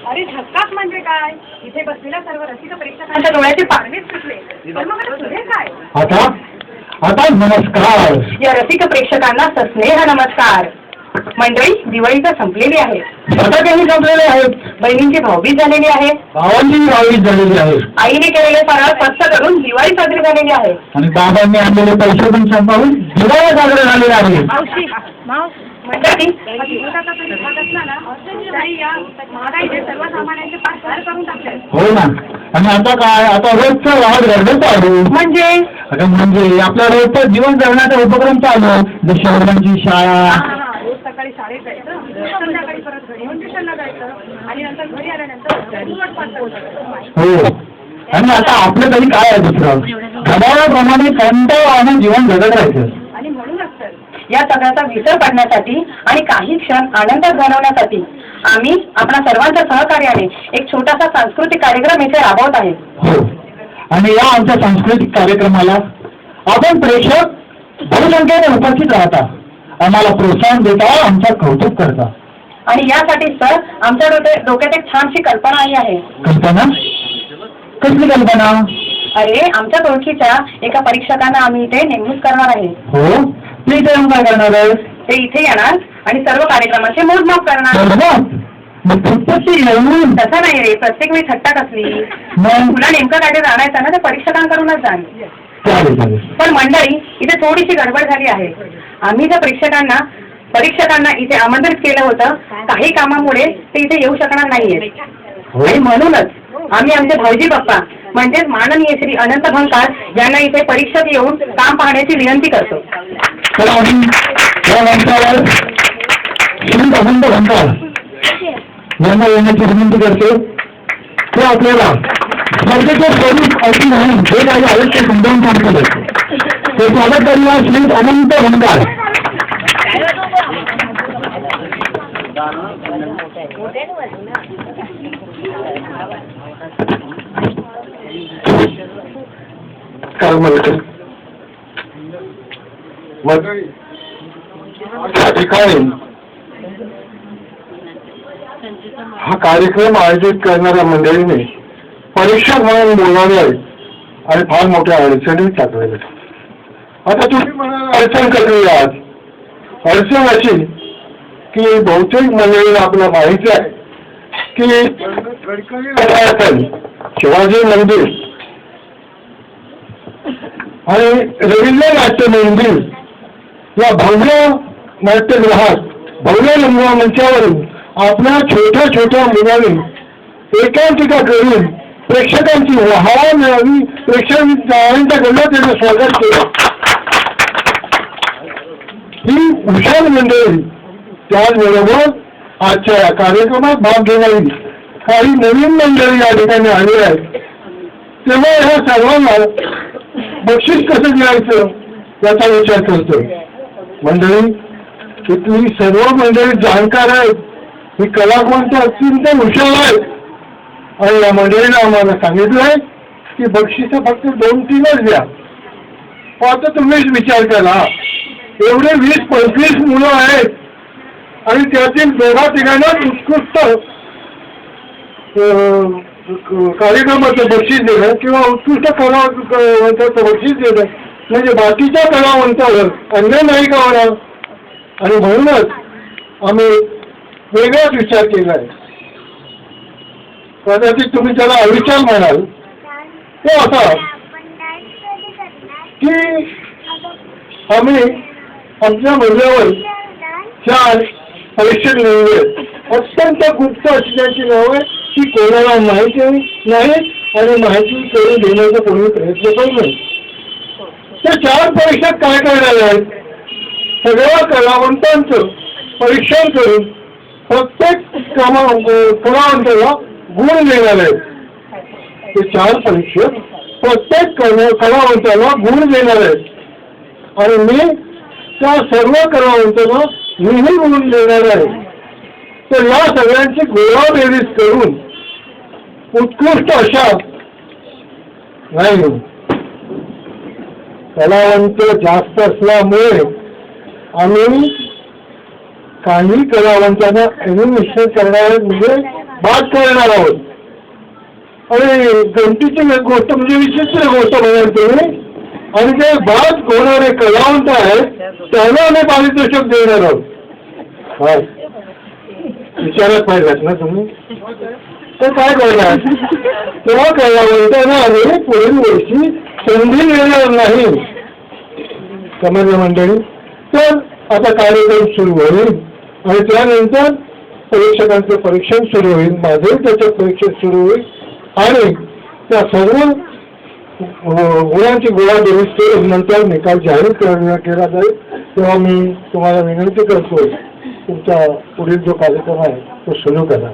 अरे झक्कास म्हणजे काय? इथे बसलेल्या सर्व रसिक प्रेक्षकांच्या डोळ्याचे पारणेच सुटले. पण मग तुझे काय? आता नमस्कार. या रसिक प्रेक्षकांना सस्नेह नमस्कार. मंडळी दिवाळी तर संपलेली आहे. फटाकेही संपलेले आहेत. बहिणींची भाऊबीज झालेली आहे. भावांची भाऊबीज झालेली आहे. आईने केलेले फराळ स्वच्छ करून दिवाळी साजरी झालेली आहे. आणि बाबांनी आणलेले पैसे पण संपवून दिवाळी साजरे झालेले आहे. मंडळी महागाईने सर्वसामान्यांचे पाठशार करून टाकले. हो ना. आणि आता काय? आता रोजचं वाहत गरजेचं आहे. म्हणजे आपल्या रोजचं जीवन जगण्याचा उपक्रम चालू. जशी मुलांची शाळा, रोज सकाळी शाळेत जायचं, संध्याकाळी परत घरी येऊन ट्युशनला जायचं आणि नंतर घरी आल्यानंतर हो. आणि आता आपलं तरी काय आहे दुसरं? घड्याळाप्रमाणे कंटाळवाणं जीवन जगत राहायचं. आणि म्हणूनच तर या सगळ्याचा विसर पडण्यासाठी आणि काही क्षण आनंदात घालवण्यासाठी आम्ही आपल्या सर्वांच्या सहकार्याने एक छोटासा सांस्कृतिक कार्यक्रम इथे राबवत आहे. हो. आणि या आमच्या सांस्कृतिक कार्यक्रमाला आपण प्रेक्षक बहुसंख्येने उपस्थित राहता, आम्हाला प्रोत्साहन देता, आमचं कौतुक करता. आणि यासाठी सर आमच्या डोक्यात एक छानशी कल्पना आली आहे. कल्पना? कसली कल्पना? अरे आमच्या ओळखीच्या एका परीक्षकांना आम्ही इथे नेमणूक करणार आहे. हो. मी इथे येऊन काय करणार आहे? ते इथे येणार आणि सर्व कार्यक्रमाचे मोजमाप करणार. मग तसं नाही रे, प्रत्येक वेळी थट्टा कसली? तुला नेमकं काय ते जाणायचं ना, ते परीक्षकांकडूनच जाण. पण मंडळी इथे थोडीशी गडबड झाली आहे. आम्ही ज्या परीक्षकांना इथे आमंत्रित केलं होतं, काही कामामुळे ते इथे येऊ शकणार नाहीये. आणि म्हणूनच आम्ही आमचे भाऊजी बाप्पा म्हणजेच माननीय श्री अनंत भंकार यांना इथे परीक्षक येऊन काम पाहण्याची विनंती करतो. तर आम्ही या मंचावर श्री अनंत भंकार यांना येण्याची विनंती करतो. ते आपल्याला स्पर्धेचे स्वरूप अशी नाही हे काही आयुष्य समजावून सांगतो. ते स्वागत करूया श्री अनंत भंकार. काय म्हणतो मग त्या ठिकाणी हा कार्यक्रम आयोजित करणाऱ्या मंडळीने परीक्षक म्हणून बोलावले आणि फार मोठ्या अडचणी टाकलेल्या. आता तुम्ही म्हणाल अडचण कसली आहात? अडचण अशी की बहुतेक मंडळीला आपल्याला माहिती आहे की शिवाजी मंदिर आणि रवींद्र नाट्य मंदिर या भव्य नाट्यगृहात भव्य रंगमंचावरून आपल्या छोट्या छोट्या मुलांनी एकांकिका करून प्रेक्षकांची वाहवा मिळावी, प्रेक्षकांच्या गल्ल्यात त्याचं स्वागत केलं. ही हुशार मंडळी त्याचबरोबर आजच्या कार्यक्रमात भाग घेणारी काही नवीन मंडळी या ठिकाणी आली आहेत. तेव्हा ह्या सर्वांना बक्षीस कसं द्यायचं याचा विचार करतो. मंडळी इथली सर्व मंडळी जाणकार आहेत, ही कलावंत अत्यंत हुशार आहेत. आणि या मंडळीने आम्हाला सांगितलं आहे की बक्षीस फक्त 2-3च द्या. आता तुम्हीच विचार करा, एवढे 20-25 मुलं आहेत आणि त्यातील 2-3 उत्कृष्ट कार्यक्रमाचं बक्षीस देणं किंवा उत्कृष्ट कलावंताचं बक्षीस देणं म्हणजे बाकीच्या कलावंतावर अन्याय नाही का होणार. आणि म्हणूनच आम्ही वेगळाच विचार केला आहे. कदाचित तुम्ही त्याला अविचार म्हणाल तो असा की आम्ही आमच्या मजल्यावर 4 परीक्षक नेमले. अत्यंत गुप्त अशी त्यांची नाव आहे की कोणाला माहिती नाही आणि माहिती करून देण्याचा कोणी प्रयत्न करू नये. ते 4 परीक्षक काय करणार आहेत? सगळ्या कलावंतांचं परीक्षण करून प्रत्येक कलावंताला गुण देणार आहेत. ते 4 परीक्षक प्रत्येक कलावंताला गुण देणार आहेत आणि मी त्या सर्व कलावंतांना नेहमी गुण देणार आहे. तर या सगळ्यांची गोळाबेरीज करून उत्कृष्ट अशा नाही कलावंत जास्त असल्यामुळे आम्ही काही कलावंतांना एनिमेशन करणारे म्हणजे बाद करणार आहोत. आणि गमतीची गोष्ट म्हणजे विचित्र गोष्ट म्हणाल तुम्ही, आणि जे बाद होणारे कलावंत आहेत त्यांना आम्ही पारितोषिक देणार आहोत. हा विचारत पाहिजेत ना तुम्ही, तर काय करणार तेव्हा कलावंतांना आम्ही पुढील वर्षी संधी मिळणार नाही. समजलं मंडळी. तर आता कार्यक्रम सुरू होईल आणि त्यानंतर परीक्षकांचं परीक्षण सुरू होईल, माझंही त्याच्यात परीक्षण सुरू होईल आणि त्या सर्व गुणांची गोळाबेरीज नंतर निकाल जाहीर केला जाईल. तेव्हा मी तुम्हाला विनंती करतो तुमचा पुढील जो कार्यक्रम आहे तो सुरू करा.